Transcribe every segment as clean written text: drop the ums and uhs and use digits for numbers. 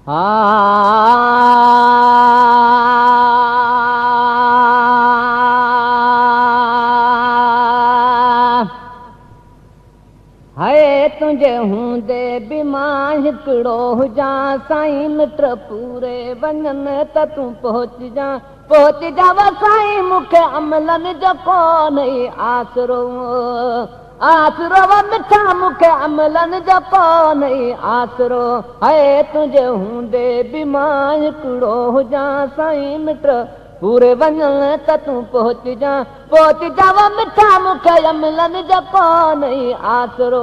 हा है तुंहिंजे हूंदे बि मां हिकिड़ो हुजां साईं मिट पूरे वञनि त तूं पहुचजां साईं मूंखे अमलनि जो कोन्हे आसरो आसरो मिठा मूंखे अमलनि जो कोन्हे आसरो है तुंहिंजे हूंदे बि मां हिकिड़ो हुजां साईं मिट पूरे वञनि त तूं पहुचजां मिठा मूंखे अमलनि जो कोन्हे आसरो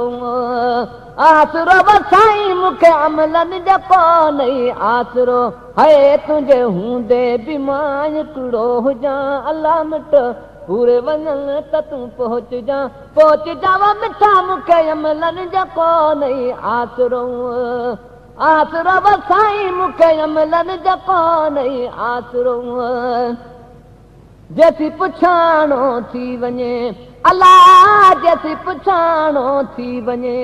आसरो साईं मूंखे अमलनि जो कोन्हे आसरो है तुंहिंजे हूंदे बि मां हिकिड़ो हुजां अलाह मिट पूरे वञनि त तूं पहुचजां मिठा मूंखे अमलनि जो कोन्हे आसरो आसरो साईं मूंखे अमलनि जो कोन्हे आसरो जैसी पुछाणो थी वञे अलाह जैसी पुछाणो थी वञे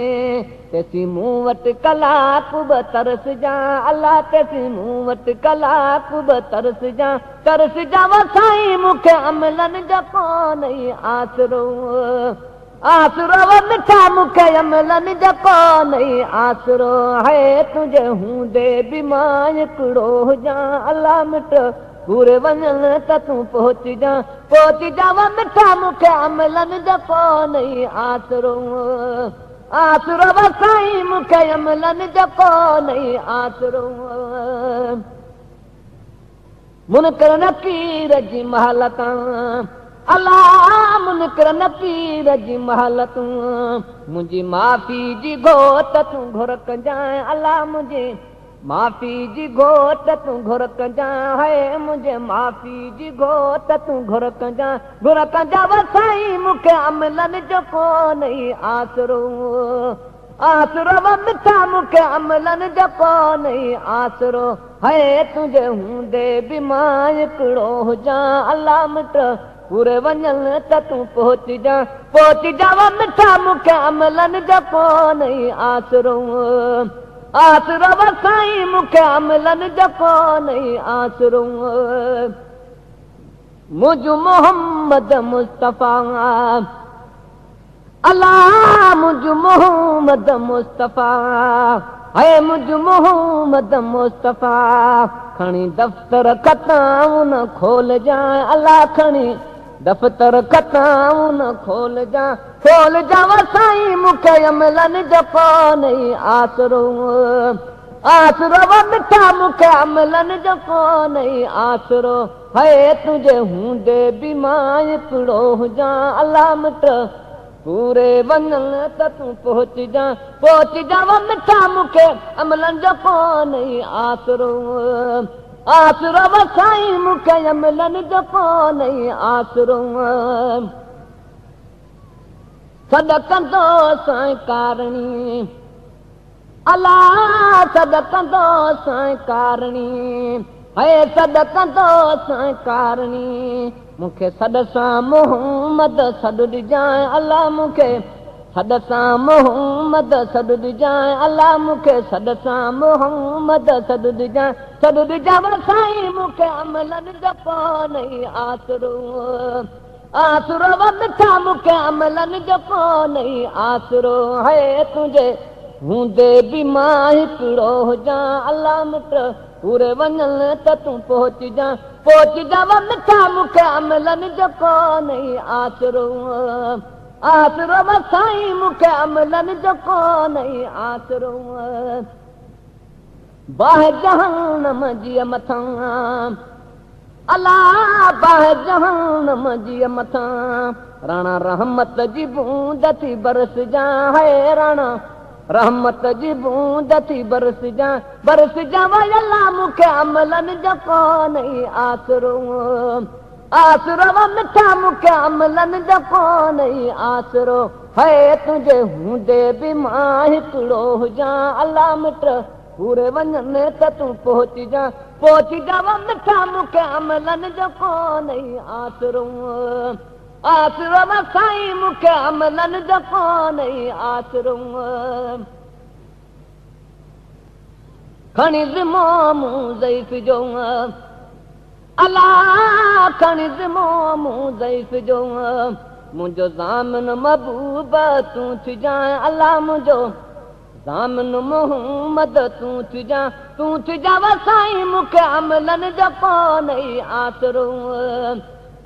तैसी मूं वटि कलाक बि तरसजां अलाह तैसी मूं वटि कलाक बि तरसजां साईं मूंखे अमलनि जो कोन्हे आसरो आसरो मिठा मूंखे अमलनि जो कोन्हे आसरो है तुंहिंजे हूंदे बि मां हिकिड़ो हुजां अलाह मिट पूरे वञनि त तूं पहुचजां मिठा मूंखे अमलनि जो कोन्हे आसरो आसरो साईं मूंखे अमलनि जो कोन्हे आसरो मुनकर नकीर जी महलतां अलाह मुनकर नकीर जी महलतूं मुंहिंजी माफ़ी जी घोट तूं घुर कजांइ अलाह मुंहिंजी माफ़ी जी घोट तूं घुर कजां है मुंहिंजे माफ़ी जी घोट तूं घुर कजां साईं मूंखे अमलनि जो कोन्हे आसरो आसरो मिठा मूंखे अमलनि जो कोन्हे आसरो है तुंहिंजे हूंदे बि मां हिकिड़ो हुजां अलाह मिट पूरे वञनि त तूं पहुचजां मिठा मूंखे अमलनि जो कोन्हे आसरो आसरो साईं मूंखे अमलनि जो कोन्हे आसरो मुंहिंजो मोहम्मद मुस्तफ़ा अलाह मुंहिंजो मोहम्मद मुस्तफ़ा है मुंहिंजो मोहम्मद मुस्तफ़ा खणी दफ़्तर खतां न खोलजां अलाह खणी दफ़्तर खतां न खोलजां साईं मूंखे अमलनि जो कोन्हे आसरो आसरो मिठा मूंखे अमलनि जो कोन्हे आसरो है तुंहिंजे हूंदे बि मां हिकिड़ो हुजां अलाह मिट पूरे वञनि त तूं पहुचजां मिठा मूंखे अमलनि जो कोन्हे आसरो आसरो साईं मूंखे अमलनि जो कोन्हे आसरो सदकंदो साईं कारणी अलाह सदकंदो साईं कारणी है सदकंदो साईं कारणी मूंखे सॾ सां मोहम्मद सॾ ॾिजांइ अलाह मूंखे सॾ सां मोहम्मद सॾ ॾिजांइ अलाह मूंखे सॾ सां मोहम्मद सॾ ॾिजांइ साईं मूंखे अमलनि जो कोन्हे आसरो आसरो मिठा मूंखे अमलनि जो कोन्हे आसरो है तुंहिंजे हूंदे बि मां हिकिड़ो हुजां अलाह मिट पूरे वञनि त तूं पहुचजां मिठा मूंखे अमलनि जो कोन्हे आसरो आसरो साईं मूंखे अमलनि जो कोन्हे आसरो बाहि जहन्नम जी मथां अलाह बाहि जहन्नम जी मथां राणा रहमत जी बूंद थी बरसजां है राणा रहमत जी बूंद थी बरसजां अलाह मूंखे अमलनि जो कोन्हे आसरो आसरो मिठा मूंखे अमलनि जो कोन्हे आसरो है तुंहिंजे हूंदे बि मां हिकिड़ो हुजां अलाह मिट पूरे वञनि त तूं पहुचजां मिठा मूंखे अमलनि जो कोन्हे आसरो आसरो साईं मूंखे अमलनि जो कोन्हे आसरो खणी ज़िमो मूं ज़ईफ़ जो अलाह खणी ज़िमो मूं ज़ईफ़ जो मुंहिंजो ज़ामिन महबूब तूं थिजांइ अलाह मुंहिंजो ज़ामिन मोहम्मद तूं थिजां वसाईं मूंखे अमलनि जो कोन्हे आसरो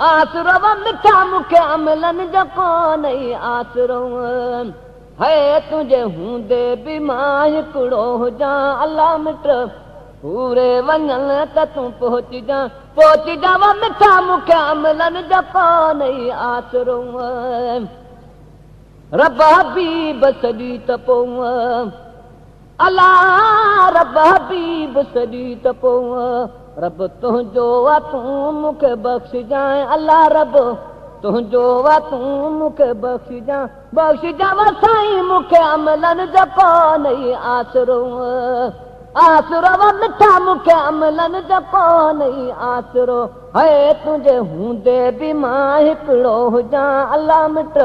आसरो मिठा मूंखे अमलनि जो कोन्हे आसरो है तुंहिंजे हूंदे बि मां हिकिड़ो हुजां अलाह मिट पूरे वञण त तूं पहुचजां मिठा मूंखे अमलनि जो कोन्हे आसरो रब हबीब सॼी त पोइ अलाह रब हबीब सॼी त पोइ रब तुंहिंजो आहे तूं मूंखे बख़्शिजांइ अलाह रब तुंहिंजो आहे तूं मूंखे बख़्शिजां वसाईं मूंखे अमलनि जो कोन्हे आसरो आसरो मिठा मूंखे अमलनि जो कोन्हे आसरो है तुंहिंजे हूंदे बि मां हिकिड़ो हुजां अलाह मिट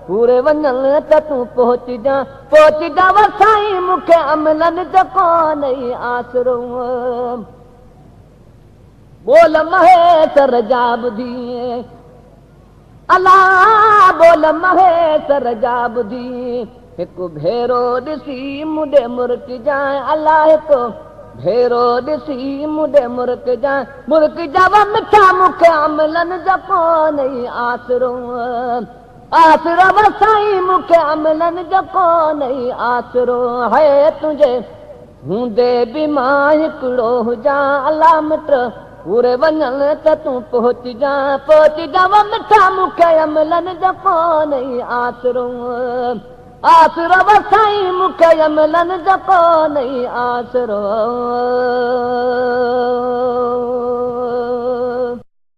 पूरे वञण त तूं पहुचजां वसाईं मूंखे अमलनि जो कोन्हे आसरो बोल महेसर जा ॿुधी अलाह बोल महेसर जा ॿुधी हिकु भेरो ॾिसी मुंडे मुर्कजांइ अलाह हिकु भेरो ॾिसी मुंडे मुर्कजांइ मिठा मूंखे अमलनि जो कोन्हे आसरो आसरो वसाईं मूंखे अमलनि जो कोन्हे आसरो है तुंहिंजे हूंदे बि मां हिकिड़ो हुजां अलाह मिट पूरे वञण त तूं पहुचजां मिठा मूंखे अमलनि जो कोन्हे आसरो आसरो वसाईं मूंखे अमलनि जो कोन्हे आसरो